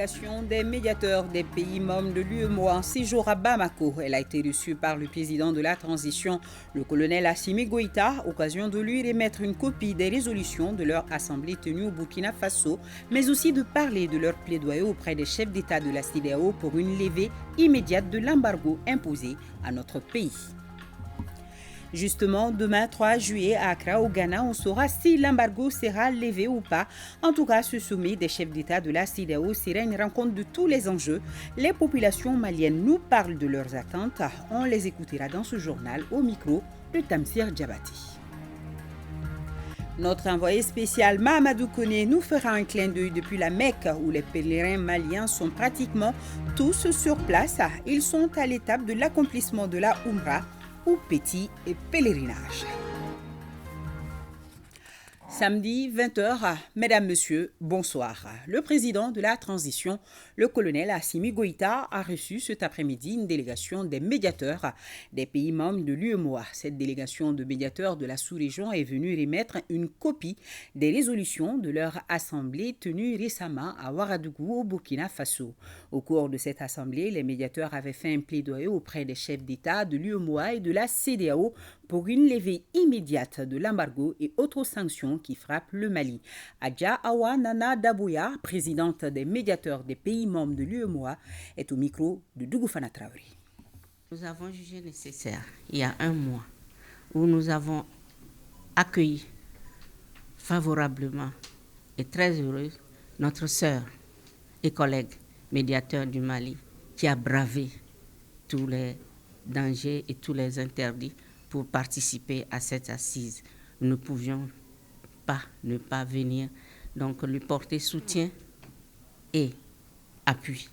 délégation des médiateurs des pays membres de l'UEMOA en séjour à Bamako. Elle a été reçue par le président de la transition, le colonel Assimi Goïta, occasion de lui remettre une copie des résolutions de leur assemblée tenue au Burkina Faso, mais aussi de parler de leur plaidoyer auprès des chefs d'État de la CEDEAO pour une levée immédiate de l'embargo imposé à notre pays. Justement, demain 3 juillet à Accra, au Ghana, on saura si l'embargo sera levé ou pas. En tout cas, ce sommet des chefs d'État de la CEDEAO sera une rencontre de tous les enjeux. Les populations maliennes nous parlent de leurs attentes. On les écoutera dans ce journal au micro de Tamsir Djabati. Notre envoyé spécial Mahamadou Koné nous fera un clin d'œil depuis la Mecque où les pèlerins maliens sont pratiquement tous sur place. Ils sont à l'étape de l'accomplissement de la Umrah ou petit pèlerinage. Samedi 20h, mesdames, messieurs, bonsoir. Le président de la transition, le colonel Assimi Goïta, a reçu cet après-midi une délégation des médiateurs des pays membres de l'UEMOA. Cette délégation de médiateurs de la sous-région est venue remettre une copie des résolutions de leur assemblée tenue récemment à Ouagadougou, au Burkina Faso. Au cours de cette assemblée, les médiateurs avaient fait un plaidoyer auprès des chefs d'État de l'UEMOA et de la CEDEAO pour une levée immédiate de l'embargo et autres sanctions qui frappent le Mali. Adja Awa Nana Dabouya, présidente des médiateurs des pays membres de l'UEMOA, est au micro de Dougoufana Traoré. Nous avons jugé nécessaire, il y a un mois, où nous avons accueilli favorablement et très heureuse notre sœur et collègue médiateur du Mali qui a bravé tous les dangers et tous les interdits pour participer à cette assise. Nous ne pouvions pas ne pas venir, donc lui porter soutien et appui,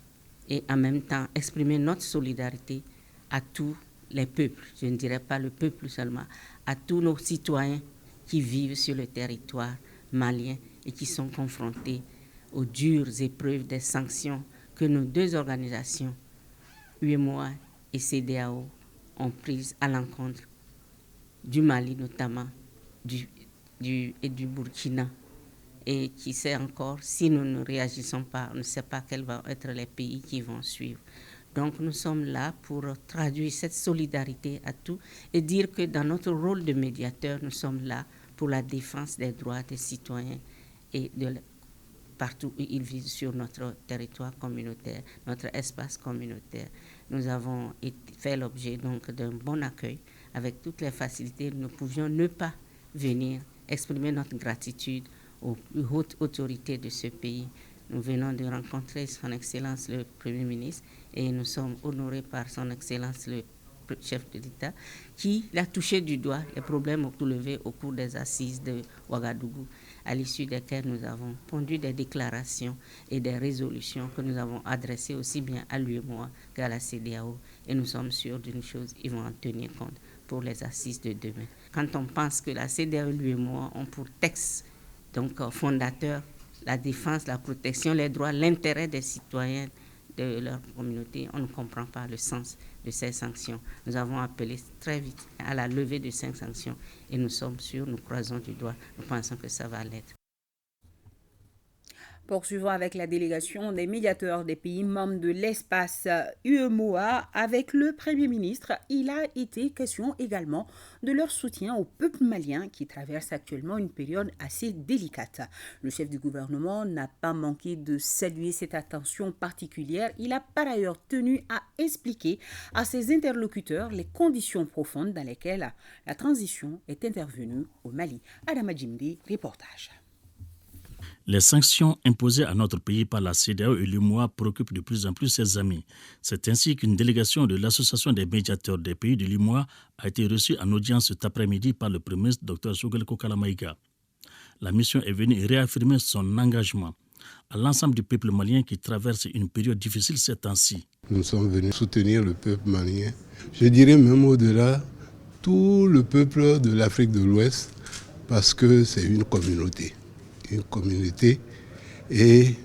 et en même temps exprimer notre solidarité à tous les peuples, je ne dirais pas le peuple seulement, à tous nos citoyens qui vivent sur le territoire malien et qui sont confrontés aux dures épreuves des sanctions que nos deux organisations, UEMOA et CEDEAO, ont prises à l'encontre du Mali notamment, et du Burkina. Et qui sait encore, si nous ne réagissons pas, on ne sait pas quels vont être les pays qui vont suivre. Donc nous sommes là pour traduire cette solidarité à tous et dire que dans notre rôle de médiateur, nous sommes là pour la défense des droits des citoyens et partout où ils vivent sur notre territoire communautaire, notre espace communautaire. Nous avons fait l'objet donc d'un bon accueil avec toutes les facilités. Nous pouvions ne pas venir exprimer notre gratitude aux plus hautes autorités de ce pays. Nous venons de rencontrer son Excellence le Premier ministre et nous sommes honorés par son Excellence le chef de l'État qui a touché du doigt les problèmes soulevés au cours des assises de Ouagadougou, à l'issue desquelles nous avons pondu des déclarations et des résolutions que nous avons adressées aussi bien à l'UEMOA qu'à la CEDEAO. Et nous sommes sûrs d'une chose, ils vont en tenir compte pour les assises de demain. Quand on pense que la CEDEAO et l'UEMOA ont pour texte fondateur la défense, la protection, les droits, l'intérêt des citoyens de leur communauté, on ne comprend pas le sens de ces sanctions. Nous avons appelé très vite à la levée de ces sanctions et nous sommes sûrs, nous croisons du doigt, nous pensons que ça va l'être. Poursuivons avec la délégation des médiateurs des pays membres de l'espace UEMOA avec le Premier ministre. Il a été question également de leur soutien au peuple malien qui traverse actuellement une période assez délicate. Le chef du gouvernement n'a pas manqué de saluer cette attention particulière. Il a par ailleurs tenu à expliquer à ses interlocuteurs les conditions profondes dans lesquelles la transition est intervenue au Mali. Adama Djimdi, reportage. Les sanctions imposées à notre pays par la CEDEAO et l'UEMOA préoccupent de plus en plus ses amis. C'est ainsi qu'une délégation de l'Association des médiateurs des pays de l'UEMOA a été reçue en audience cet après-midi par le Premier ministre Dr Choguel Kokala Maïga. La mission est venue réaffirmer son engagement à l'ensemble du peuple malien qui traverse une période difficile ces temps-ci. Nous sommes venus soutenir le peuple malien. Je dirais même au-delà, tout le peuple de l'Afrique de l'Ouest, parce que c'est une communauté. Et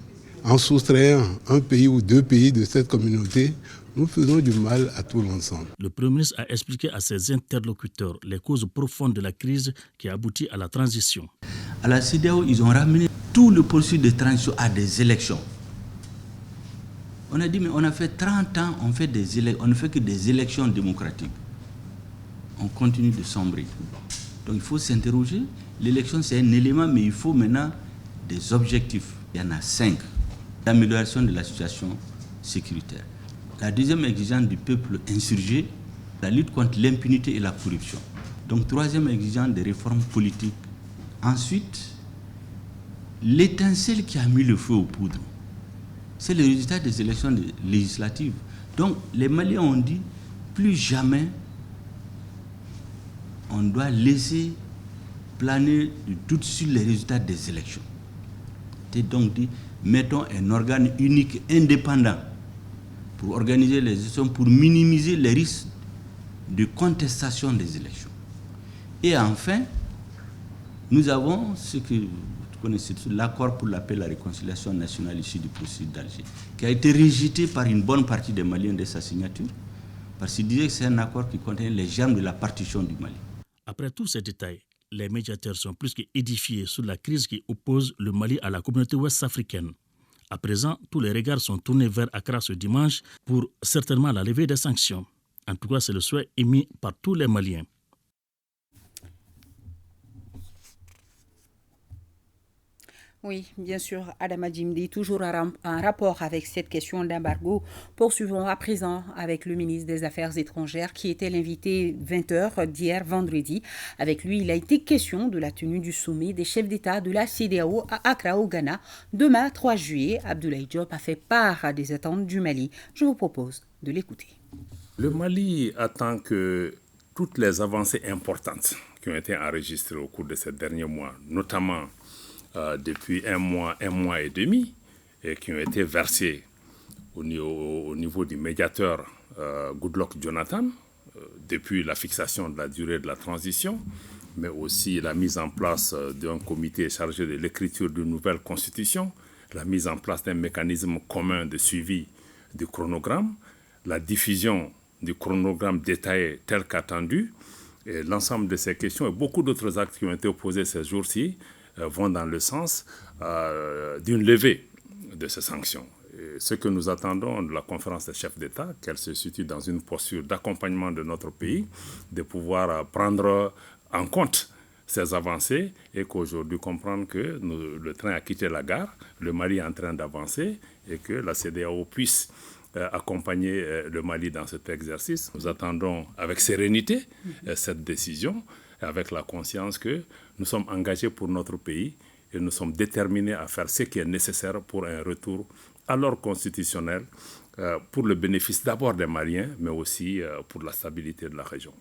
en soustrayant un pays ou deux pays de cette communauté, nous faisons du mal à tout l'ensemble. Le Premier ministre a expliqué à ses interlocuteurs les causes profondes de la crise qui a abouti à la transition. À la CEDEAO, ils ont ramené tout le processus de transition à des élections. On a dit, mais on a fait 30 ans, on ne fait que des élections démocratiques. On continue de sombrer. Donc il faut s'interroger. L'élection, c'est un élément, mais il faut maintenant des objectifs. Il y en a 5. L'amélioration de la situation sécuritaire. La deuxième exigence du peuple insurgé, la lutte contre l'impunité et la corruption. Donc troisième exigence des réformes politiques. Ensuite, l'étincelle qui a mis le feu aux poudres, c'est le résultat des élections législatives. Donc les Maliens ont dit, plus jamais on doit laisser planer du doute sur les résultats des élections. C'est donc dit, mettons un organe unique, indépendant, pour organiser les élections, pour minimiser les risques de contestation des élections. Et enfin, nous avons ce que vous connaissez, l'accord pour la paix et la réconciliation nationale issu du processus d'Alger, qui a été rejeté par une bonne partie des Maliens dès sa signature, parce qu'ils disaient que c'est un accord qui contient les germes de la partition du Mali. Après tous ces détails, les médiateurs sont plus qu'édifiés sur la crise qui oppose le Mali à la communauté ouest-africaine. À présent, tous les regards sont tournés vers Accra ce dimanche pour certainement la levée des sanctions. En tout cas, c'est le souhait émis par tous les Maliens. Oui, bien sûr, Adama Djimdi, toujours en rapport avec cette question d'embargo. Poursuivons à présent avec le ministre des Affaires étrangères qui était l'invité 20h d'hier vendredi. Avec lui, il a été question de la tenue du sommet des chefs d'État de la CEDEAO à Accra au Ghana. Demain, 3 juillet, Abdoulaye Diop a fait part des attentes du Mali. Je vous propose de l'écouter. Le Mali attend que toutes les avancées importantes qui ont été enregistrées au cours de ces derniers mois, notamment depuis un mois et demi, et qui ont été versés au niveau du médiateur Goodluck Jonathan, depuis la fixation de la durée de la transition, mais aussi la mise en place d'un comité chargé de l'écriture d'une nouvelle constitution, la mise en place d'un mécanisme commun de suivi du chronogramme, la diffusion du chronogramme détaillé tel qu'attendu, et l'ensemble de ces questions et beaucoup d'autres actes qui ont été posés ces jours-ci vont dans le sens d'une levée de ces sanctions. Et ce que nous attendons de la conférence des chefs d'État, qu'elle se situe dans une posture d'accompagnement de notre pays, de pouvoir prendre en compte ces avancées et qu'aujourd'hui comprendre que le train a quitté la gare, le Mali est en train d'avancer et que la CEDEAO puisse accompagner le Mali dans cet exercice. Nous attendons avec sérénité cette décision, avec la conscience que nous sommes engagés pour notre pays et nous sommes déterminés à faire ce qui est nécessaire pour un retour à l'ordre constitutionnel, pour le bénéfice d'abord des Maliens, mais aussi pour la stabilité de la région.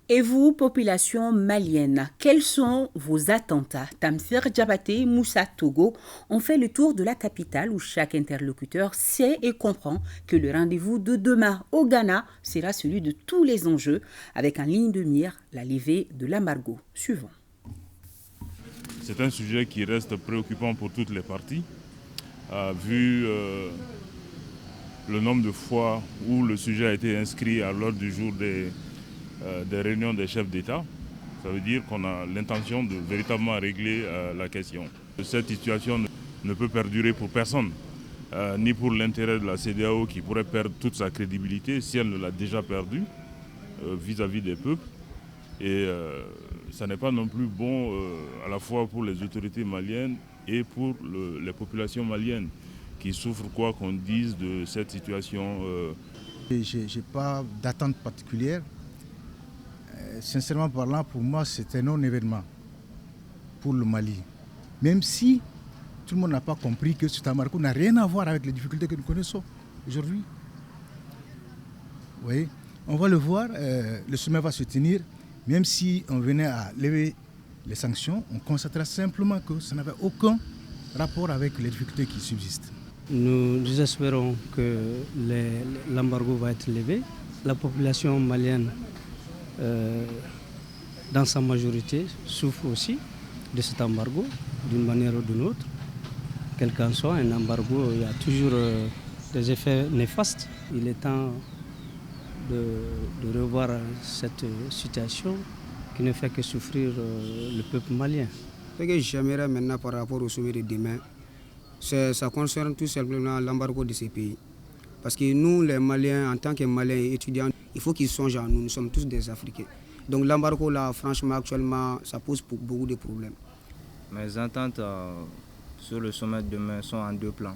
Et vous, population malienne, quelles sont vos attentes? Tamsir Diabaté, Moussa Togo ont fait le tour de la capitale où chaque interlocuteur sait et comprend que le rendez-vous de demain au Ghana sera celui de tous les enjeux, avec en ligne de mire la levée de l'embargo. Suivons. C'est un sujet qui reste préoccupant pour toutes les parties, vu le nombre de fois où le sujet a été inscrit à l'ordre du jour des réunions des chefs d'État. Ça veut dire qu'on a l'intention de véritablement régler la question. Cette situation ne peut perdurer pour personne, ni pour l'intérêt de la CEDEAO qui pourrait perdre toute sa crédibilité si elle ne l'a déjà perdue vis-à-vis des peuples. Et ça n'est pas non plus bon à la fois pour les autorités maliennes et pour les populations maliennes qui souffrent quoi qu'on dise de cette situation. Je n'ai pas d'attente particulière. Sincèrement parlant, pour moi, c'est un non-événement pour le Mali. Même si tout le monde n'a pas compris que cet embargo n'a rien à voir avec les difficultés que nous connaissons aujourd'hui. Vous voyez, on va le voir, le sommet va se tenir. Même si on venait à lever les sanctions, on constatera simplement que ça n'avait aucun rapport avec les difficultés qui subsistent. Nous espérons que l'embargo va être levé. La population malienne, dans sa majorité, souffre aussi de cet embargo, d'une manière ou d'une autre. Quel qu'en soit, un embargo, il y a toujours des effets néfastes. Il est temps de revoir cette situation qui ne fait que souffrir le peuple malien. Ce que j'aimerais maintenant par rapport au sommet de demain, Ça concerne tout simplement l'embargo de ces pays. Parce que nous, les Maliens, en tant que Maliens et étudiants, il faut qu'ils songent à nous. Nous sommes tous des Africains. Donc l'embargo, là, franchement, actuellement, ça pose beaucoup de problèmes. Mes attentes sur le sommet de demain sont en 2 plans.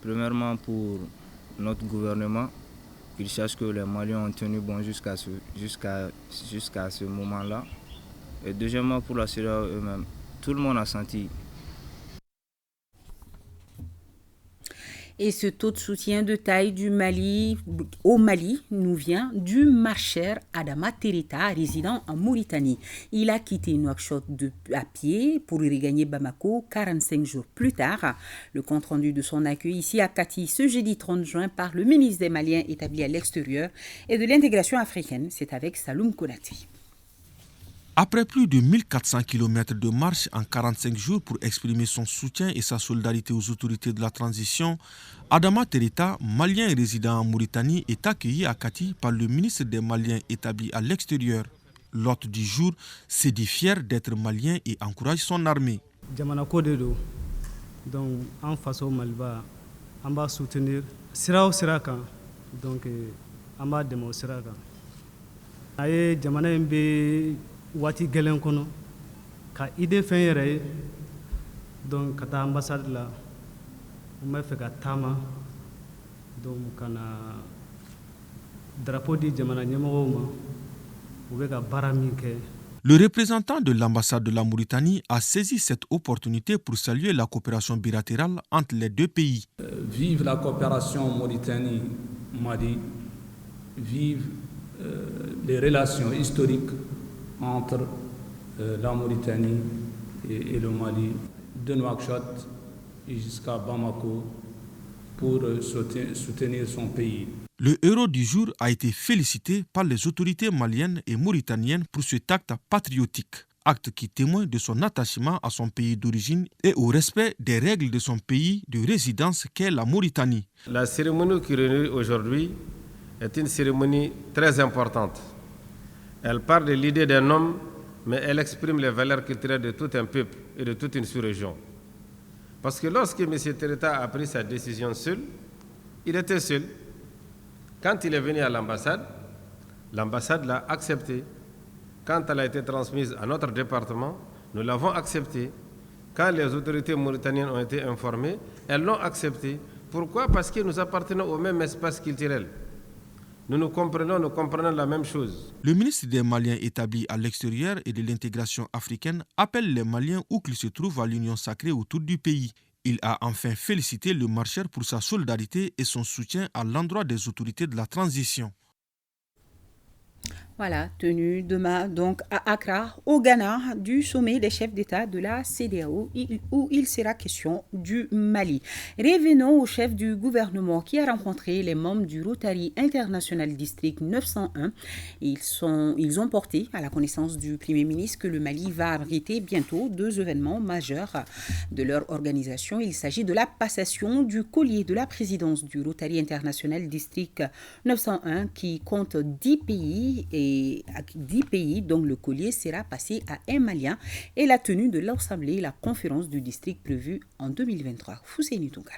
Premièrement, pour notre gouvernement, qu'il sache que les Maliens ont tenu bon jusqu'à ce moment-là. Et deuxièmement, pour la CEDEAO eux-mêmes. Tout le monde a senti. Et ce taux de soutien de taille au Mali nous vient du marcheur Adama Tereta, résident en Mauritanie. Il a quitté Nouakchott à pied pour y regagner Bamako 45 jours plus tard. Le compte-rendu de son accueil ici à Kati ce jeudi 30 juin par le ministre des Maliens établi à l'extérieur et de l'intégration africaine, c'est avec Saloum Konaté. Après plus de 1400 km de marche en 45 jours pour exprimer son soutien et sa solidarité aux autorités de la transition, Adama Tereta, malien et résident en Mauritanie, est accueilli à Kati par le ministre des Maliens établi à l'extérieur. L'hôte du jour s'est dit fier d'être malien et encourage son armée. Donc, en face au Maliba, on va soutenir Siraka. Donc, on va démontrer Siraka. Aye, Jamana Mbe. Wati gelen kono ka ide fen yere donc kata ambassade la me fe ka tama donc kana drapeau di jamana nyemo ma ube ka baraminke. Le représentant de l'ambassade de la Mauritanie a saisi cette opportunité pour saluer la coopération bilatérale entre les 2 pays. Vive la coopération Mauritanie-Mali, vive les relations historiques entre la Mauritanie et le Mali, de Nouakchott jusqu'à Bamako, pour soutenir son pays. Le héros du jour a été félicité par les autorités maliennes et mauritaniennes pour cet acte patriotique, acte qui témoigne de son attachement à son pays d'origine et au respect des règles de son pays de résidence qu'est la Mauritanie. La cérémonie qui réunit aujourd'hui est une cérémonie très importante. Elle parle de l'idée d'un homme, mais elle exprime les valeurs culturelles de tout un peuple et de toute une sous-région. Parce que lorsque M. Tereta a pris sa décision seul, il était seul. Quand il est venu à l'ambassade l'a accepté. Quand elle a été transmise à notre département, nous l'avons acceptée. Quand les autorités mauritaniennes ont été informées, elles l'ont accepté. Pourquoi? Parce que nous appartenons au même espace culturel. Nous comprenons la même chose. Le ministre des Maliens établi à l'extérieur et de l'intégration africaine appelle les Maliens où qu'ils se trouvent à l'union sacrée autour du pays. Il a enfin félicité le marcheur pour sa solidarité et son soutien à l'endroit des autorités de la transition. Voilà, tenue demain donc à Accra, au Ghana, du sommet des chefs d'État de la CEDEAO, où il sera question du Mali. Revenons au chef du gouvernement qui a rencontré les membres du Rotary International District 901. Ils ont porté à la connaissance du Premier ministre que le Mali va abriter bientôt 2 événements majeurs de leur organisation. Il s'agit de la passation du collier de la présidence du Rotary International District 901 qui compte 10 pays et 10 pays dont le collier sera passé à un Malien et la tenue de l'Assemblée et la conférence du district prévue en 2023. Fousseini Tounkara.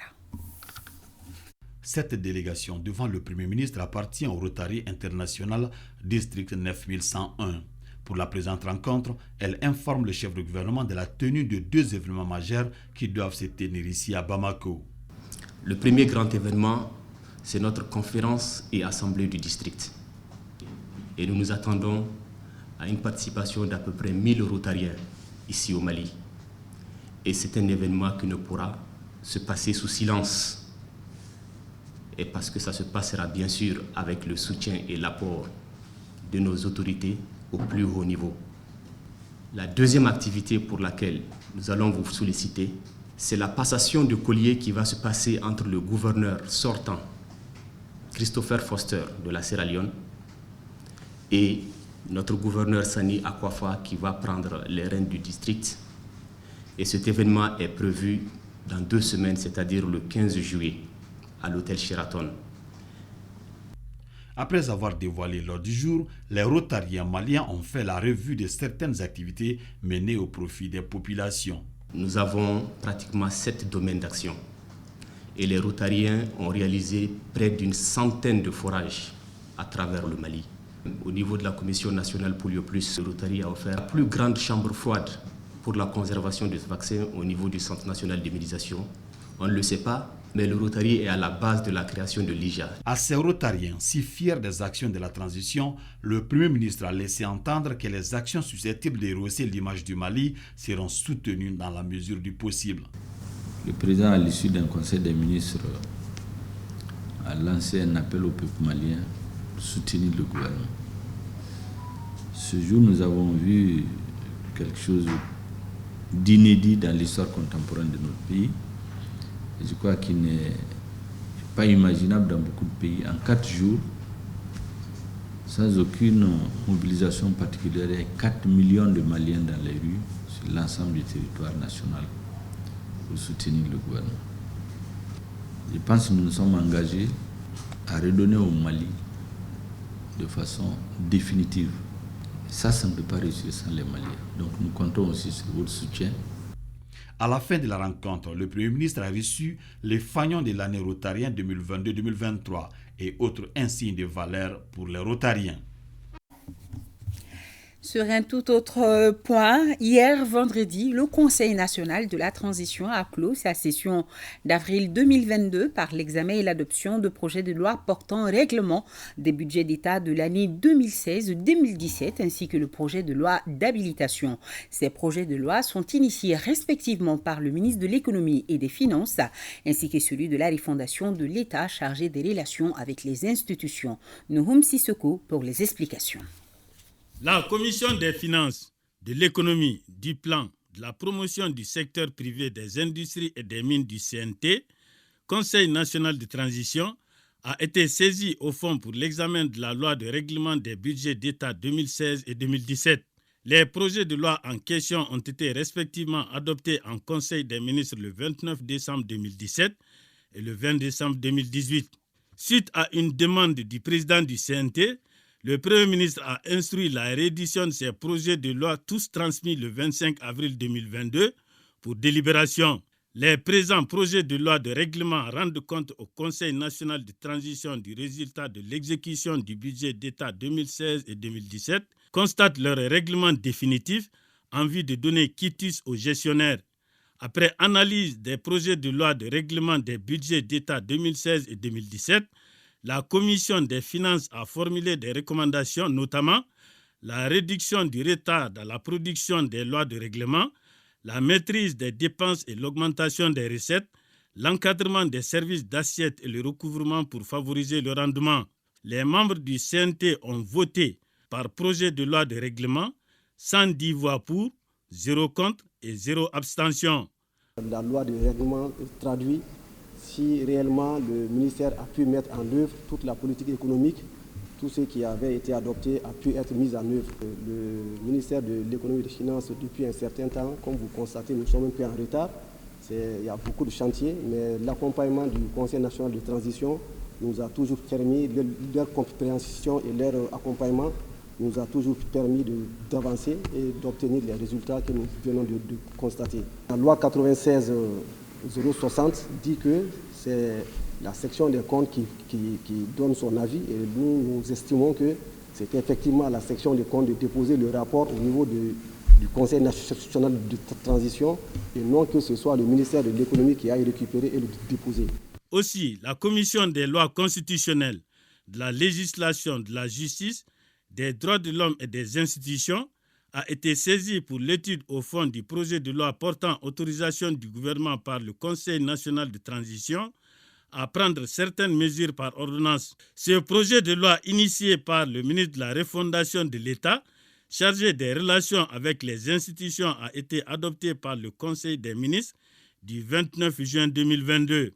Cette délégation devant le Premier ministre appartient au Rotary International District 9101. Pour la présente rencontre, elle informe le chef de gouvernement de la tenue de 2 événements majeurs qui doivent se tenir ici à Bamako. Le premier grand événement, c'est notre conférence et assemblée du district. Et nous nous attendons à une participation d'à peu près 1000 Rotariens ici au Mali. Et c'est un événement qui ne pourra se passer sous silence. Et parce que ça se passera bien sûr avec le soutien et l'apport de nos autorités au plus haut niveau. La deuxième activité pour laquelle nous allons vous solliciter, c'est la passation de collier qui va se passer entre le gouverneur sortant, Christopher Foster de la Sierra Leone, et notre gouverneur Sani Akwafa qui va prendre les rênes du district. Et cet événement est prévu dans 2 semaines, c'est-à-dire le 15 juillet, à l'hôtel Sheraton. Après avoir dévoilé l'ordre du jour, les Rotariens maliens ont fait la revue de certaines activités menées au profit des populations. Nous avons pratiquement 7 domaines d'action et les Rotariens ont réalisé près d'une centaine de forages à travers le Mali. Au niveau de la Commission nationale Polio Plus, le Rotary a offert la plus grande chambre froide pour la conservation des vaccins au niveau du Centre national d'immunisation. On ne le sait pas, mais le Rotary est à la base de la création de l'IJA. À ces Rotariens, si fiers des actions de la transition, le Premier ministre a laissé entendre que les actions susceptibles de rehausser l'image du Mali seront soutenues dans la mesure du possible. Le président, à l'issue d'un conseil des ministres, a lancé un appel au peuple malien pour soutenir le gouvernement. Ce jour, nous avons vu quelque chose d'inédit dans l'histoire contemporaine de notre pays. Et je crois qu'il n'est pas imaginable dans beaucoup de pays. En 4 jours, sans aucune mobilisation particulière, il y a 4 millions de Maliens dans les rues sur l'ensemble du territoire national pour soutenir le gouvernement. Je pense que nous nous sommes engagés à redonner au Mali de façon définitive. Ça ne peut pas réussir sans les Maliens. Donc nous comptons aussi sur votre soutien. À la fin de la rencontre, le Premier ministre a reçu les fanions de l'année Rotarien 2022-2023 et autres insignes de valeur pour les Rotariens. Sur un tout autre point, hier vendredi, le Conseil national de la transition a clos sa session d'avril 2022 par l'examen et l'adoption de projets de loi portant règlement des budgets d'État de l'année 2016-2017 ainsi que le projet de loi d'habilitation. Ces projets de loi sont initiés respectivement par le ministre de l'Économie et des Finances ainsi que celui de la refondation de l'État chargé des relations avec les institutions. Nouhoum Sissoko pour les explications. La Commission des finances, de l'économie, du plan, de la promotion du secteur privé des industries et des mines du CNT, Conseil national de transition, a été saisie au fond pour l'examen de la loi de règlement des budgets d'État 2016 et 2017. Les projets de loi en question ont été respectivement adoptés en Conseil des ministres le 29 décembre 2017 et le 20 décembre 2018. Suite à une demande du président du CNT, le Premier ministre a instruit la réédition de ces projets de loi tous transmis le 25 avril 2022 pour délibération. Les présents projets de loi de règlement rendent compte au Conseil national de transition du résultat de l'exécution du budget d'État 2016 et 2017, constatent leur règlement définitif en vue de donner quitus aux gestionnaires. Après analyse des projets de loi de règlement des budgets d'État 2016 et 2017, la Commission des finances a formulé des recommandations, notamment la réduction du retard dans la production des lois de règlement, la maîtrise des dépenses et l'augmentation des recettes, l'encadrement des services d'assiette et le recouvrement pour favoriser le rendement. Les membres du CNT ont voté par projet de loi de règlement, 110 voix pour, 0 contre et 0 abstention. La loi de règlement traduit si réellement le ministère a pu mettre en œuvre toute la politique économique, tout ce qui avait été adopté a pu être mis en œuvre. Le ministère de l'économie et des finances, depuis un certain temps, comme vous constatez, nous sommes un peu en retard. Il y a beaucoup de chantiers, mais l'accompagnement du Conseil national de transition nous a toujours permis, leur compréhension et leur accompagnement nous a toujours permis d'avancer et d'obtenir les résultats que nous venons de constater. La loi 96-060 dit que c'est la section des comptes qui donne son avis et nous estimons que c'est effectivement à la section des comptes de déposer le rapport au niveau du Conseil national de transition et non que ce soit le ministère de l'économie qui aille récupérer et le déposer. Aussi, la Commission des lois constitutionnelles, de la législation, de la justice, des droits de l'homme et des institutions a été saisie pour l'étude au fond du projet de loi portant autorisation du gouvernement par le Conseil national de transition à prendre certaines mesures par ordonnance. Ce projet de loi initié par le ministre de la refondation de l'État, chargé des relations avec les institutions, a été adopté par le Conseil des ministres du 29 juin 2022.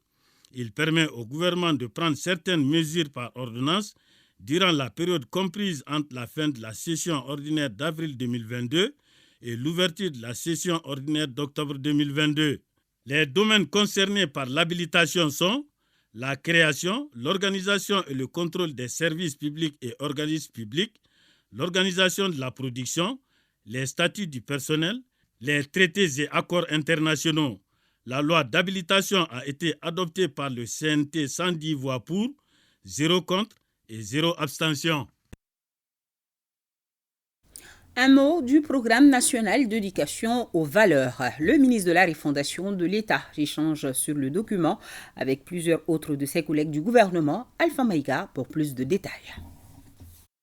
Il permet au gouvernement de prendre certaines mesures par ordonnance durant la période comprise entre la fin de la session ordinaire d'avril 2022 et l'ouverture de la session ordinaire d'octobre 2022. Les domaines concernés par l'habilitation sont la création, l'organisation et le contrôle des services publics et organismes publics, l'organisation de la production, les statuts du personnel, les traités et accords internationaux. La loi d'habilitation a été adoptée par le CNT 110 voix pour, 0 contre et 0 abstention. Un mot du programme national d'éducation aux valeurs. Le ministre de la Refondation de l'État échange sur le document avec plusieurs autres de ses collègues du gouvernement. Alpha Maïga pour plus de détails.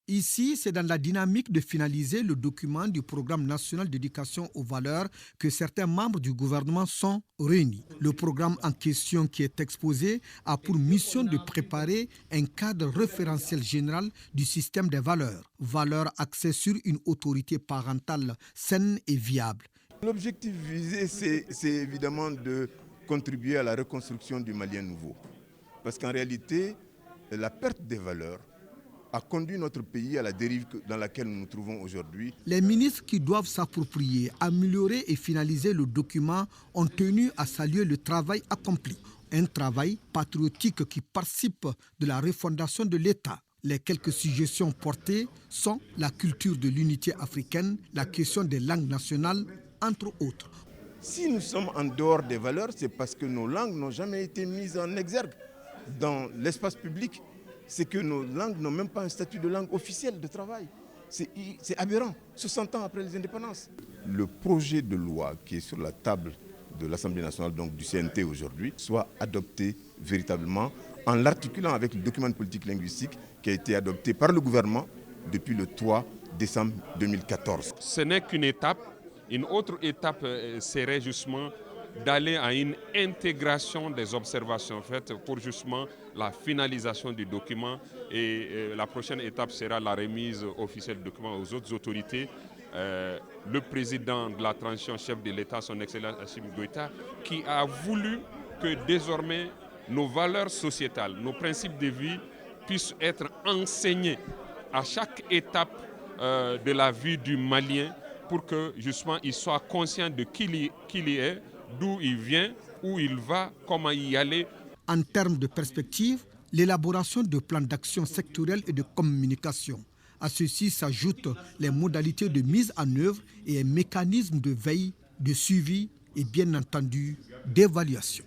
Ici, c'est dans la dynamique de finaliser le document du programme national d'éducation aux valeurs que certains membres du gouvernement sont réunis. Le programme en question qui est exposé a pour mission de préparer un cadre référentiel général du système des valeurs. Valeurs axées sur une autorité parentale saine et viable. L'objectif visé, c'est évidemment de contribuer à la reconstruction du Malien nouveau. Parce qu'en réalité, la perte des valeurs a conduit notre pays à la dérive dans laquelle nous nous trouvons aujourd'hui. Les ministres qui doivent s'approprier, améliorer et finaliser le document ont tenu à saluer le travail accompli. Un travail patriotique qui participe de la refondation de l'État. Les quelques suggestions portées sont la culture de l'unité africaine, la question des langues nationales, entre autres. Si nous sommes en dehors des valeurs, c'est parce que nos langues n'ont jamais été mises en exergue dans l'espace public. C'est que nos langues n'ont même pas un statut de langue officielle de travail. C'est aberrant, 60 ans après les indépendances. Le projet de loi qui est sur la table de l'Assemblée nationale, donc du CNT aujourd'hui, soit adopté véritablement en l'articulant avec le document de politique linguistique qui a été adopté par le gouvernement depuis le 3 décembre 2014. Ce n'est qu'une étape. Une autre étape serait justement d'aller à une intégration des observations faites pour justement la finalisation du document et la prochaine étape sera la remise officielle du document aux autres autorités. Le président de la transition, chef de l'État, son Excellence Assimi Goïta, qui a voulu que désormais nos valeurs sociétales, nos principes de vie puissent être enseignés à chaque étape de la vie du Malien pour que justement il soit conscient de qui il est, d'où il vient, où il va, comment y aller. En termes de perspective, l'élaboration de plans d'action sectoriels et de communication. À ceci s'ajoutent les modalités de mise en œuvre et un mécanisme de veille, de suivi et bien entendu d'évaluation.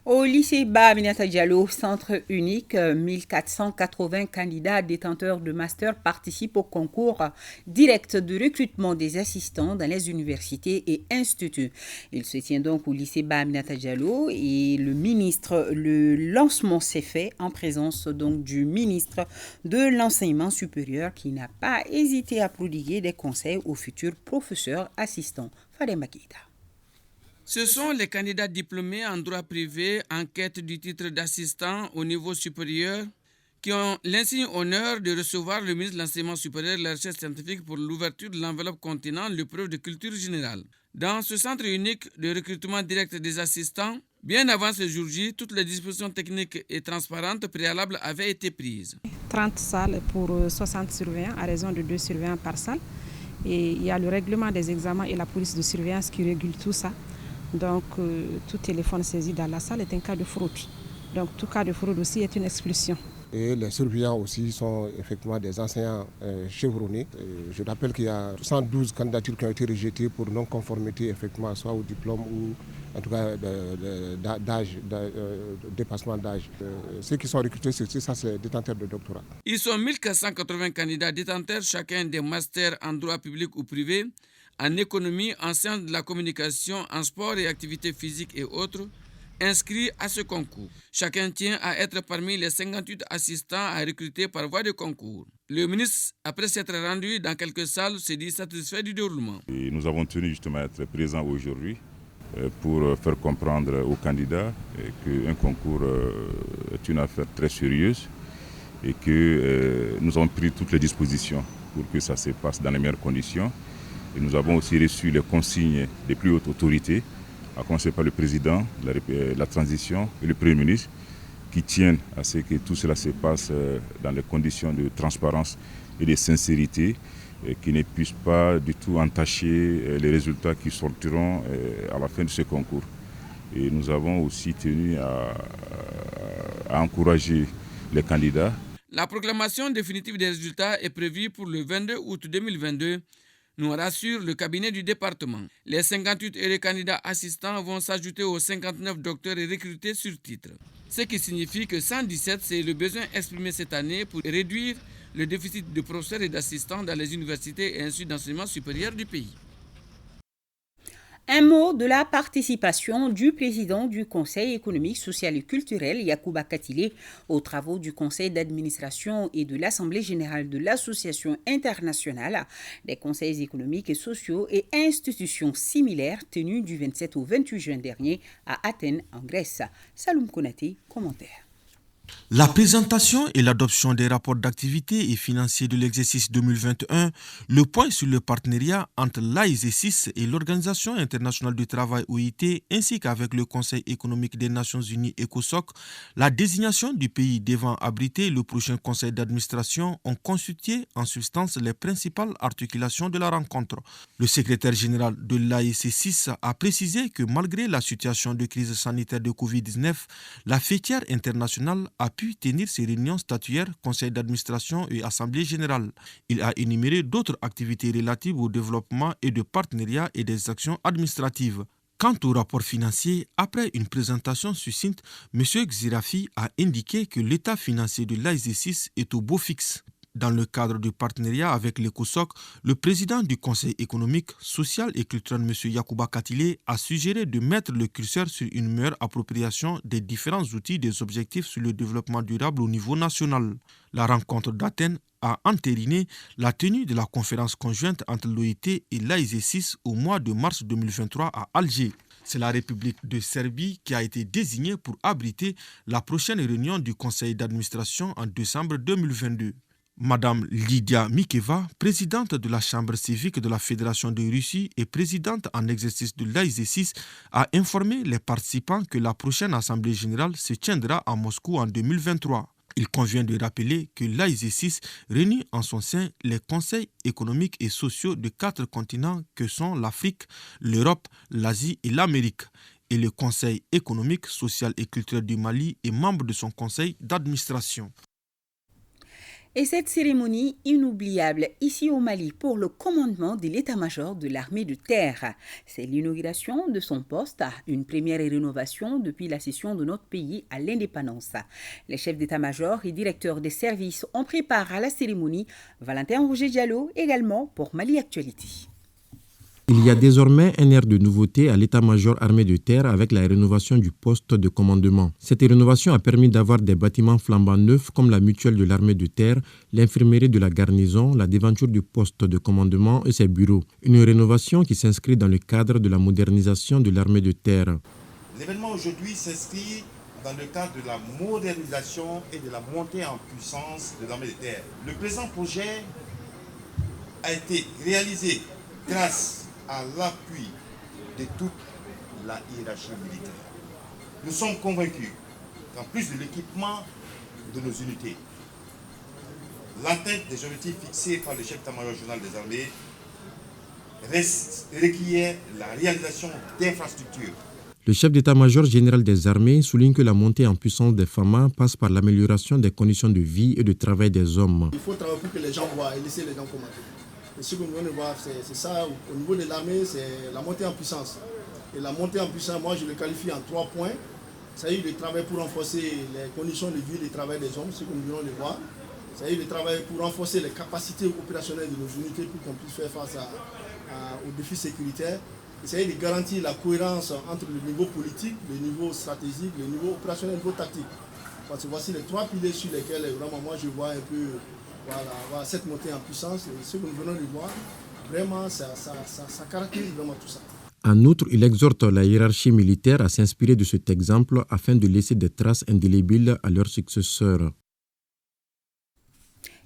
Au lycée Ba-Aminata Diallo, centre unique, 1480 candidats détenteurs de master participent au concours direct de recrutement des assistants dans les universités et instituts. Il se tient donc au lycée Ba-Aminata Diallo et le lancement s'est fait en présence donc du ministre de l'enseignement supérieur qui n'a pas hésité à prodiguer des conseils aux futurs professeurs assistants. Fadema Keita. Ce sont les candidats diplômés en droit privé en quête du titre d'assistant au niveau supérieur qui ont l'insigne honneur de recevoir le ministre de l'Enseignement supérieur et de la Recherche scientifique pour l'ouverture de l'enveloppe contenant l'épreuve de culture générale. Dans ce centre unique de recrutement direct des assistants, bien avant ce jour J, toutes les dispositions techniques et transparentes préalables avaient été prises. 30 salles pour 60 surveillants à raison de 2 surveillants par salle. Et il y a le règlement des examens et la police de surveillance qui régule tout ça. Donc, tout téléphone saisi dans la salle est un cas de fraude. Donc, tout cas de fraude aussi est une expulsion. Et les surveillants aussi sont effectivement des enseignants chevronnés. Je rappelle qu'il y a 112 candidatures qui ont été rejetées pour non-conformité, effectivement, soit au diplôme ou en tout cas d'âge, dépassement d'âge. Ceux qui sont recrutés, c'est les détenteurs de doctorat. Ils sont 1480 candidats détenteurs, chacun des masters en droit public ou privé, en économie, en sciences de la communication, en sport et activités physiques et autres, inscrits à ce concours. Chacun tient à être parmi les 58 assistants à recruter par voie de concours. Le ministre, après s'être rendu dans quelques salles, s'est dit satisfait du déroulement. Et nous avons tenu justement à être présents aujourd'hui pour faire comprendre aux candidats qu'un concours est une affaire très sérieuse et que nous avons pris toutes les dispositions pour que ça se passe dans les meilleures conditions. Et nous avons aussi reçu les consignes des plus hautes autorités, à commencer par le président de la transition et le Premier ministre, qui tiennent à ce que tout cela se passe dans les conditions de transparence et de sincérité, et qui ne puissent pas du tout entacher les résultats qui sortiront à la fin de ce concours. Et nous avons aussi tenu à encourager les candidats. La proclamation définitive des résultats est prévue pour le 22 août 2022 nous rassure le cabinet du département. Les 58 heureux candidats assistants vont s'ajouter aux 59 docteurs recrutés sur titre. Ce qui signifie que 117, c'est le besoin exprimé cette année pour réduire le déficit de professeurs et d'assistants dans les universités et instituts d'enseignement supérieur du pays. Un mot de la participation du président du Conseil économique, social et culturel, Yacouba Katile, aux travaux du Conseil d'administration et de l'Assemblée générale de l'Association internationale des conseils économiques et sociaux et institutions similaires tenus du 27 au 28 juin dernier à Athènes, en Grèce. Saloum Konaté, commentaire. La présentation et l'adoption des rapports d'activité et financiers de l'exercice 2021, le point sur le partenariat entre l'AISE6 et l'Organisation internationale du travail OIT, ainsi qu'avec le Conseil économique des Nations unies ECOSOC, la désignation du pays devant abriter le prochain conseil d'administration ont constitué en substance les principales articulations de la rencontre. Le secrétaire général de l'AISE6 a précisé que malgré la situation de crise sanitaire de Covid-19, la fêtière internationale a pu tenir ses réunions statutaires, conseil d'administration et assemblée générale. Il a énuméré d'autres activités relatives au développement et de partenariat et des actions administratives. Quant au rapport financier, après une présentation succincte, M. Xirafi a indiqué que l'état financier de l'AISE6 est au beau fixe. Dans le cadre du partenariat avec l'ECOSOC, le président du Conseil économique, social et culturel, M. Yacouba Katile, a suggéré de mettre le curseur sur une meilleure appropriation des différents outils des objectifs sur le développement durable au niveau national. La rencontre d'Athènes a entériné la tenue de la conférence conjointe entre l'OIT et l'AISE6 au mois de mars 2023 à Alger. C'est la République de Serbie qui a été désignée pour abriter la prochaine réunion du Conseil d'administration en décembre 2022. Madame Lydia Mikeva, présidente de la Chambre civique de la Fédération de Russie et présidente en exercice de l'AISE6, a informé les participants que la prochaine Assemblée générale se tiendra à Moscou en 2023. Il convient de rappeler que l'AISE6 réunit en son sein les conseils économiques et sociaux de 4 continents que sont l'Afrique, l'Europe, l'Asie et l'Amérique. Et le Conseil économique, social et culturel du Mali est membre de son conseil d'administration. Et cette cérémonie inoubliable ici au Mali pour le commandement de l'état-major de l'armée de terre. C'est l'inauguration de son poste, une première rénovation depuis la cession de notre pays à l'indépendance. Les chefs d'état-major et directeurs des services ont pris part à la cérémonie. Valentin Roger Diallo également pour Mali Actualité. Il y a désormais un air de nouveauté à l'état-major armée de terre avec la rénovation du poste de commandement. Cette rénovation a permis d'avoir des bâtiments flambant neufs comme la mutuelle de l'armée de terre, l'infirmerie de la garnison, la devanture du poste de commandement et ses bureaux. Une rénovation qui s'inscrit dans le cadre de la modernisation de l'armée de terre. L'événement aujourd'hui s'inscrit dans le cadre de la modernisation et de la montée en puissance de l'armée de terre. Le présent projet a été réalisé grâce à l'appui de toute la hiérarchie militaire. Nous sommes convaincus qu'en plus de l'équipement de nos unités, l'atteinte des objectifs fixés par le chef d'état-major général des armées requiert la réalisation d'infrastructures. Le chef d'état-major général des armées souligne que la montée en puissance des FAMA passe par l'amélioration des conditions de vie et de travail des hommes. Il faut travailler pour que les gens voient et laisser les gens commander. Et ce que nous venons de voir, c'est ça, au niveau de l'armée, c'est la montée en puissance. Et la montée en puissance, moi je le qualifie en 3 points. Ça y est, le travail pour renforcer les conditions de vie et de travail des hommes, ce que nous venons de voir. Ça y est, le travail pour renforcer les capacités opérationnelles de nos unités pour qu'on puisse faire face aux défis sécuritaires. Et ça y est, de garantir la cohérence entre le niveau politique, le niveau stratégique, le niveau opérationnel et le niveau tactique. Parce que voici les 3 piliers sur lesquels vraiment moi je vois un peu cette montée en puissance. Et ce que nous venons de voir, vraiment ça caractérise vraiment tout ça. En outre, il exhorte la hiérarchie militaire à s'inspirer de cet exemple afin de laisser des traces indélébiles à leurs successeurs.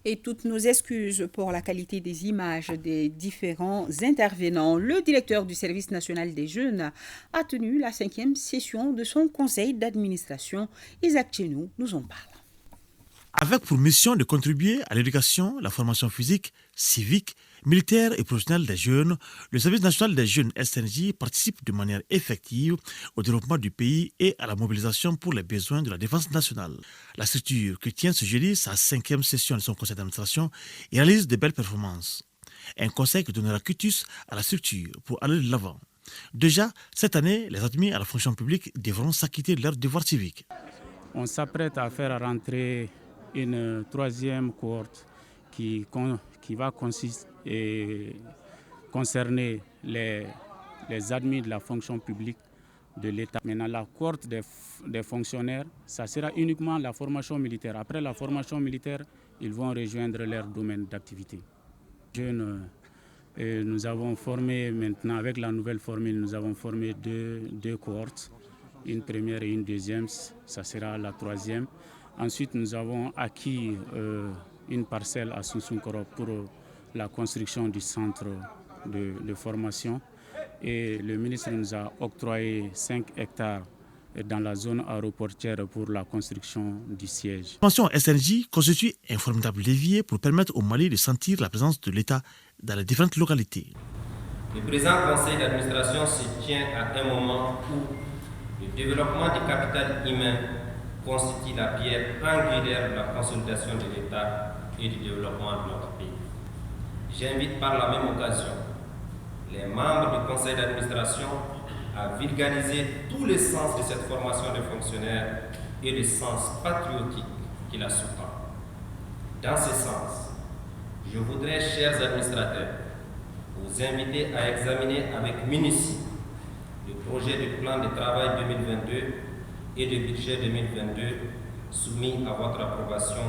Et toutes nos excuses pour la qualité des images des différents intervenants. Le directeur du service national des jeunes a tenu la 5e session de son conseil d'administration. Isaac Tchenou nous en parle. Avec pour mission de contribuer à l'éducation, la formation physique, civique, militaire et professionnelle des jeunes, le service national des jeunes SNJ participe de manière effective au développement du pays et à la mobilisation pour les besoins de la défense nationale. La structure qui tient ce jeudi sa 5e session de son conseil d'administration et réalise de belles performances. un conseil qui donnera quitus à la structure pour aller de l'avant. Déjà, cette année, les admis à la fonction publique devront s'acquitter de leurs devoirs civiques. On s'apprête à faire rentrer une troisième cohorte qui va concerner les admis de la fonction publique de l'État. Maintenant, la cohorte des fonctionnaires, ça sera uniquement la formation militaire. Après la formation militaire, ils vont rejoindre leur domaine d'activité. Nous avons formé maintenant, avec la nouvelle formule, nous avons formé deux cohortes, une première et une deuxième, ça sera la troisième. Ensuite, nous avons acquis une parcelle à Sunsunkoro pour la construction du centre de formation. Et le ministre nous a octroyé 5 hectares dans la zone aéroportière pour la construction du siège. La formation SNJ constitue un formidable levier pour permettre au Mali de sentir la présence de l'État dans les différentes localités. Le présent conseil d'administration se tient à un moment où le développement du capital humain constitue la pierre angulaire de la consolidation de l'État et du développement de notre pays. J'invite par la même occasion les membres du conseil d'administration à vulgariser tout le sens de cette formation de fonctionnaires et le sens patriotique qui la sous-tend. Dans ce sens, je voudrais, chers administrateurs, vous inviter à examiner avec minutie le projet de plan de travail 2022 et de budget 2022 soumis à votre approbation.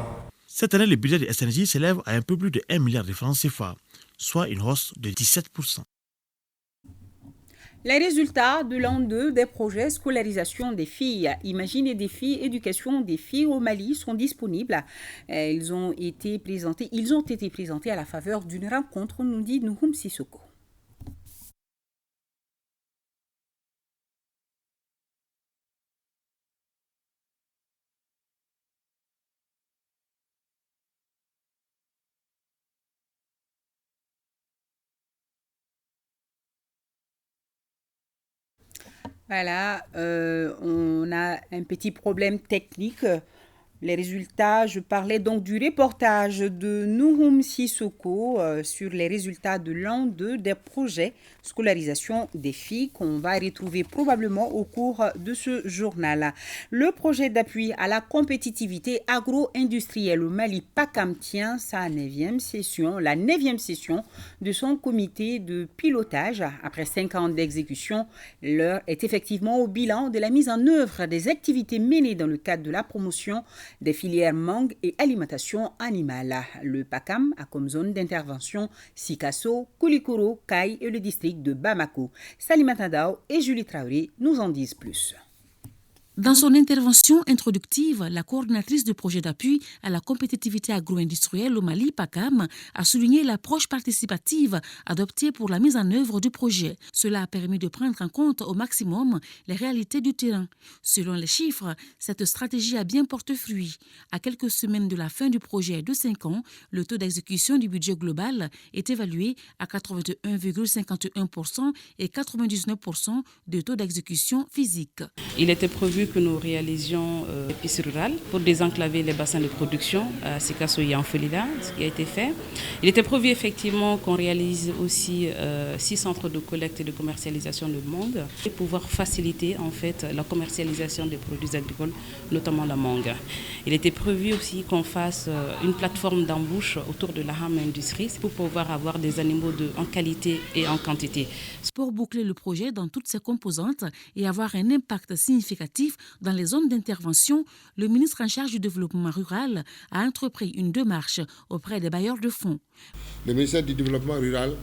Cette année, le budget de SNJ s'élève à un peu plus de 1 milliard de francs CFA, soit une hausse de 17%. Les résultats de l'an 2 des projets scolarisation des filles, Imagine des filles, éducation des filles au Mali sont disponibles. Ils ont été présentés à la faveur d'une rencontre, nous dit Nouhoum Sissoko. Voilà, on a un petit problème technique. Les résultats, je parlais donc du reportage de Nouhoum Sissoko sur les résultats de l'an 2 des projets scolarisation des filles qu'on va retrouver probablement au cours de ce journal. Le projet d'appui à la compétitivité agro-industrielle au Mali, PACAM, tient sa 9e session, la 9e session de son comité de pilotage. Après 5 ans d'exécution, l'heure est effectivement au bilan de la mise en œuvre des activités menées dans le cadre de la promotion des filières mangue et alimentation animale. Le PACAM a comme zone d'intervention Sikasso, Koulikoro, Kai et le district de Bamako. Salimata Dao et Julie Traoré nous en disent plus. Dans son intervention introductive, la coordinatrice du projet d'appui à la compétitivité agro-industrielle au Mali, PACAM, a souligné l'approche participative adoptée pour la mise en œuvre du projet. Cela a permis de prendre en compte au maximum les réalités du terrain. Selon les chiffres, cette stratégie a bien porté fruit. À quelques semaines de la fin du projet de 5 ans, le taux d'exécution du budget global est évalué à 81,51% et 99% de taux d'exécution physique. Il était prévu que nous réalisions des pistes rurales pour désenclaver les bassins de production à Sikasso et en Folida, ce qui a été fait. Il était prévu effectivement qu'on réalise aussi 6 centres de collecte et de commercialisation de mangue et pouvoir faciliter en fait la commercialisation des produits agricoles, notamment la mangue. Il était prévu aussi qu'on fasse une plateforme d'embauche autour de la ham industrie pour pouvoir avoir des animaux en qualité et en quantité. Pour boucler le projet dans toutes ses composantes et avoir un impact significatif dans les zones d'intervention, le ministre en charge du développement rural a entrepris une démarche auprès des bailleurs de fonds. Le ministère du développement rural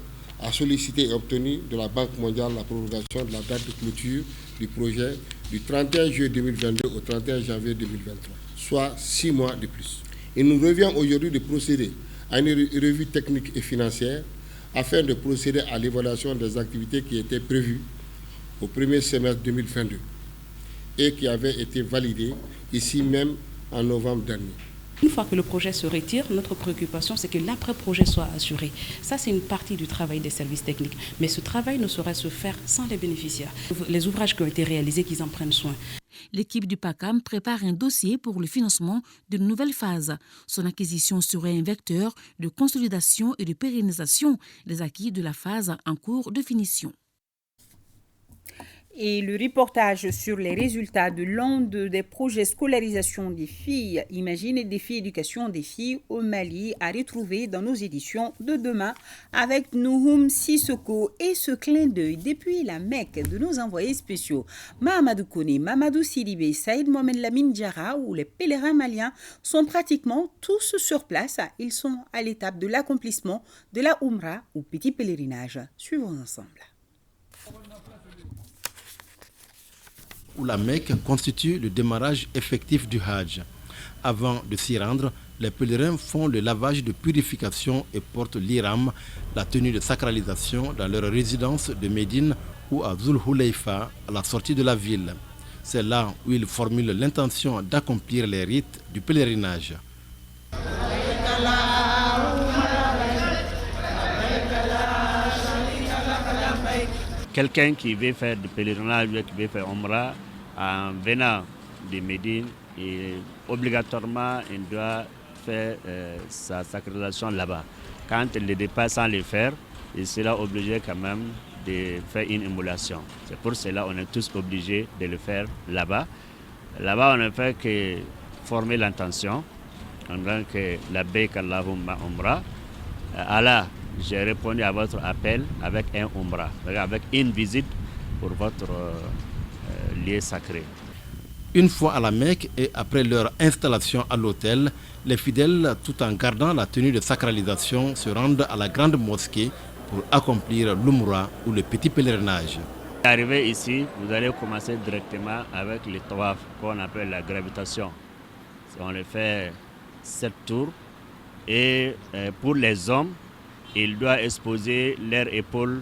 a sollicité et obtenu de la Banque mondiale la prorogation de la date de clôture du projet du 31 juillet 2022 au 31 janvier 2023, soit 6 mois de plus. Il nous revient aujourd'hui de procéder à une revue technique et financière afin de procéder à l'évaluation des activités qui étaient prévues au premier semestre 2022 et qui avaient été validées ici même en novembre dernier. Une fois que le projet se retire, notre préoccupation, c'est que l'après-projet soit assuré. Ça, c'est une partie du travail des services techniques. Mais ce travail ne saurait se faire sans les bénéficiaires. Les ouvrages qui ont été réalisés, qu'ils en prennent soin. l'équipe du PACAM prépare un dossier pour le financement d'une nouvelle phase. Son acquisition serait un vecteur de consolidation et de pérennisation des acquis de la phase en cours de finition. Et le reportage sur les résultats de l'un des projets scolarisation des filles, Imagine et défi éducation des filles au Mali, à retrouver dans nos éditions de demain avec Nouhoum Sissoko et ce clin d'œil depuis la Mecque de nos envoyés spéciaux Mahamadou Kone, Mamadou Sidibé, Saïd Mohamed Lamine Diarra, où les pèlerins maliens sont pratiquement tous sur place. Ils sont à l'étape de l'accomplissement de la Umrah ou petit pèlerinage. Suivons ensemble. Où la Mecque constitue le démarrage effectif du Hajj. Avant de s'y rendre, les pèlerins font le lavage de purification et portent l'Iram, la tenue de sacralisation, dans leur résidence de Médine ou à Zul Hulayfa, à la sortie de la ville. C'est là où ils formulent l'intention d'accomplir les rites du pèlerinage. Quelqu'un qui veut faire du pèlerinage, qui veut faire Umrah, en venant de Médine, et obligatoirement, il doit faire sa sacralisation là-bas. Quand il le dépasse sans le faire, il sera obligé quand même de faire une émulation. C'est pour cela qu'on est tous obligés de le faire là-bas. Là-bas, on ne fait que former l'intention, en tant que labbaik Allahumma Umrah. Allah, j'ai répondu à votre appel avec un Umrah, avec une visite pour votre lieu sacré. Une fois à la Mecque et après leur installation à l'hôtel, les fidèles, tout en gardant la tenue de sacralisation, se rendent à la grande mosquée pour accomplir l'Umrah ou le petit pèlerinage. Arrivé ici, vous allez commencer directement avec le tawaf qu'on appelle la gravitation. On le fait 7 tours et pour les hommes, ils doivent exposer leur épaule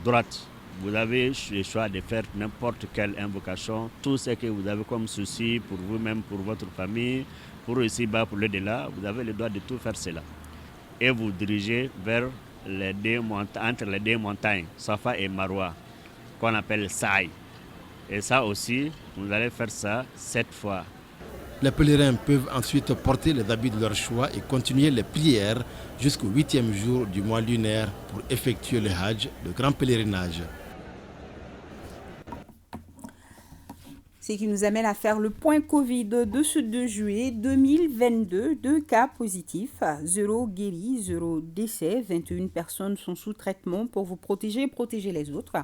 droite. Vous avez le choix de faire n'importe quelle invocation, tout ce que vous avez comme souci pour vous-même, pour votre famille, pour ici-bas, pour l'au-delà, vous avez le droit de tout faire cela. Et vous dirigez vers entre les deux montagnes, Safa et Marwa, qu'on appelle Saï. Et ça aussi, vous allez faire ça 7 fois. Les pèlerins peuvent ensuite porter les habits de leur choix et continuer les prières jusqu'au 8e jour du mois lunaire pour effectuer le Hajj, le grand pèlerinage. Ce qui nous amène à faire le point Covid de ce 2 juillet 2022. 2 cas positifs, 0 guéris, 0 décès. 21 personnes sont sous traitement pour vous protéger et protéger les autres.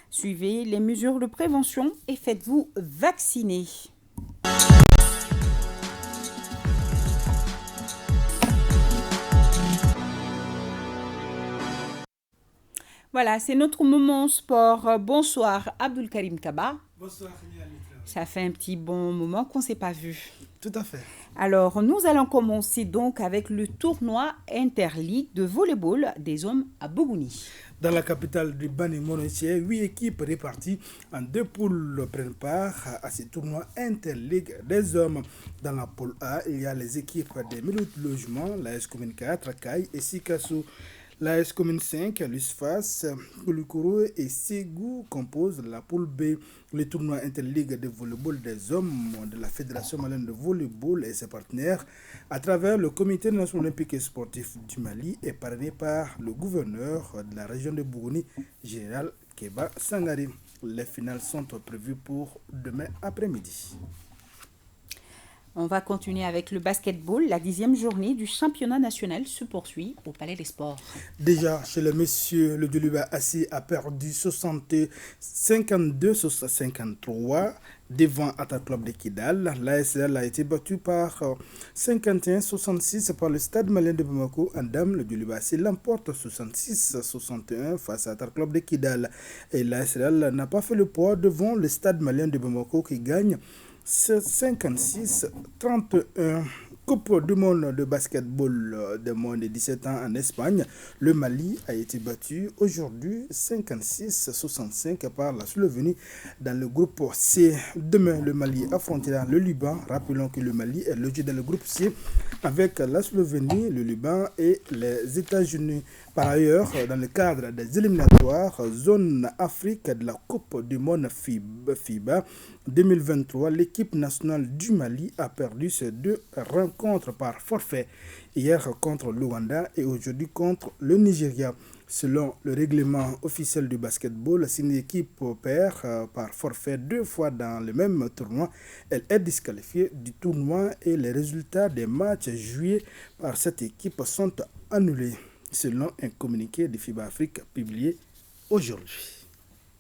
Suivez les mesures de prévention et faites-vous vacciner. Voilà, c'est notre moment sport. Bonsoir Abdul Karim Kaba. Bonsoir. Ça fait un petit bon moment qu'on ne s'est pas vu. Tout à fait. Alors, nous allons commencer donc avec le tournoi Interligue de volleyball des hommes à Bougouni. Dans la capitale du Bani-Monestier, 8 équipes réparties en 2 poules prennent part à ce tournoi Interligue des hommes. Dans la poule A, il y a les équipes des Milieux de Logement, l'AS Commune 4, Caille et Sikassou. L'AS Commune 5, l'USFAS, Koulikoro et Ségou composent la poule B. Le tournoi Interligue de volleyball des hommes de la Fédération malienne de volleyball et ses partenaires, à travers le Comité national olympique et sportif du Mali, est parrainé par le gouverneur de la région de Bougouni, général Keba Sangari. Les finales sont prévues pour demain après-midi. On va continuer avec le basketball. La 10e journée du championnat national se poursuit au Palais des Sports. Déjà, chez les messieurs, le Djoliba Assis a perdu 52-53 devant Attack Club de Kidal. L'ASL a été battu par 51-66 par le Stade malien de Bamako. En dame, le Djoliba Assis l'emporte 66-61 face à Attack Club de Kidal. Et l'ASL n'a pas fait le poids devant le Stade malien de Bamako qui gagne 56-31. Coupe du monde de basketball de moins de 17 ans en Espagne. Le Mali a été battu aujourd'hui 56-65 par la Slovénie dans le groupe C. Demain, le Mali affrontera le Liban. Rappelons que le Mali est logé dans le groupe C avec la Slovénie, le Liban et les États-Unis. Par ailleurs, dans le cadre des éliminatoires zone Afrique de la Coupe du Monde FIBA 2023, l'équipe nationale du Mali a perdu ses 2 rencontres par forfait, hier contre l'Ouganda et aujourd'hui contre le Nigeria. Selon le règlement officiel du basketball, si une équipe perd par forfait 2 fois dans le même tournoi, elle est disqualifiée du tournoi et les résultats des matchs joués par cette équipe sont annulés, selon un communiqué de FIBA Afrique publié aujourd'hui.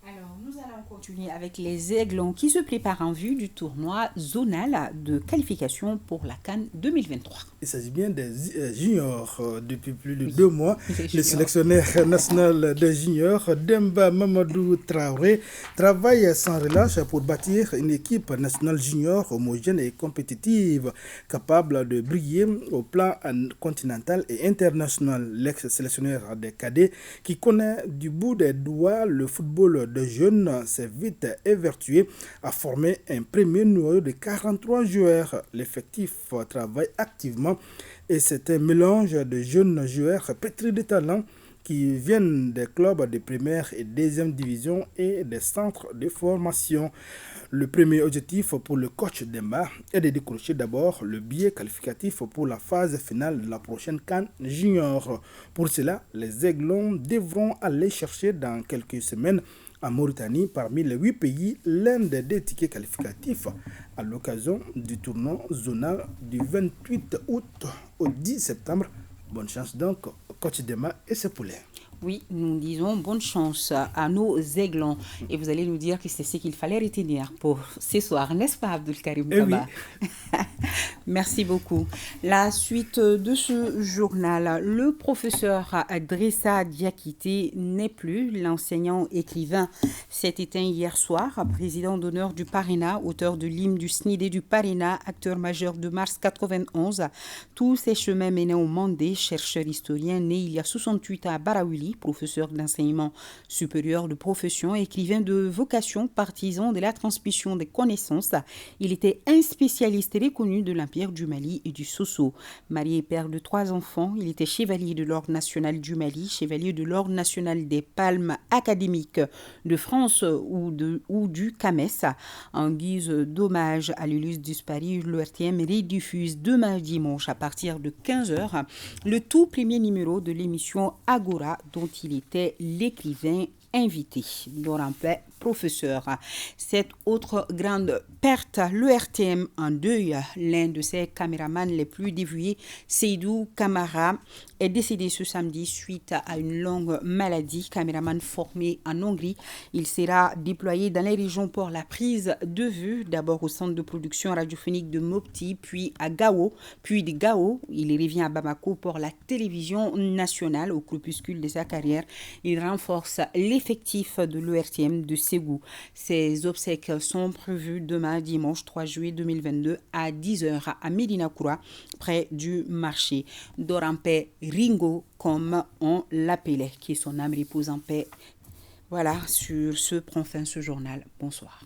Alors, nous allons continuer avec les Aiglons qui se préparent en vue du tournoi zonal de qualification pour la CAN 2023. Il s'agit bien des juniors. Depuis plus de 2 mois, le sélectionneur national des juniors, Demba Mamadou Traoré, travaille sans relâche pour bâtir une équipe nationale junior homogène et compétitive, capable de briller au plan continental et international. L'ex-sélectionneur des cadets, qui connaît du bout des doigts le football de jeunes, s'est vite évertué à former un premier noyau de 43 joueurs. L'effectif travaille activement et c'est un mélange de jeunes joueurs pétris de talent qui viennent des clubs de première et deuxième division et des centres de formation. Le premier objectif pour le coach Demba est de décrocher d'abord le billet qualificatif pour la phase finale de la prochaine CAN Junior. Pour cela, les Aiglons devront aller chercher dans quelques semaines en Mauritanie, parmi les 8 pays, l'un des 2 tickets qualificatifs à l'occasion du tournoi zonal du 28 août au 10 septembre. Bonne chance donc, coach Demba et ses poulets. Oui, nous disons bonne chance à nos Aiglons. Et vous allez nous dire que c'est ce qu'il fallait retenir pour ce soir, n'est-ce pas, Abdulkarim Kaba? Oui. Merci beaucoup. La suite de ce journal, le professeur Drissa Diakité n'est plus. L'enseignant écrivain s'est éteint hier soir, président d'honneur du Parena, auteur de l'hymne du SNID et du Parena, acteur majeur de mars 91. Tous ses chemins menaient au Mandé, chercheur historien né il y a 68 ans à Baraouli, professeur d'enseignement supérieur de profession, écrivain de vocation, partisan de la transmission des connaissances. Il était un spécialiste reconnu de l'Empire du Mali et du Sosso. Marié et père de 3 enfants, il était chevalier de l'Ordre national du Mali, chevalier de l'Ordre national des Palmes académiques de France ou du CAMES. En guise d'hommage à l'illustre disparu, l'ORTM rediffuse demain dimanche à partir de 15h le tout premier numéro de l'émission Agora, dont il était l'écrivain invité. Dorampé, professeur. Cette autre grande perte, l'ORTM en deuil. L'un de ses caméramans les plus dévoués, Seydou Kamara, est décédé ce samedi suite à une longue maladie. Caméraman formé en Hongrie, il sera déployé dans les régions pour la prise de vue, d'abord au centre de production radiophonique de Mopti, puis à Gao, puis de Gao. Il revient à Bamako pour la télévision nationale. Au crépuscule de sa carrière, il renforce l'effectif de l'ORTM de Ségou. Ses obsèques sont prévues demain, dimanche 3 juillet 2022 à 10h à Médina-Koura, près du marché. Dorampé Ringo, comme on l'appelait, qui son âme repose en paix. Voilà, sur ce prend fin ce journal. Bonsoir.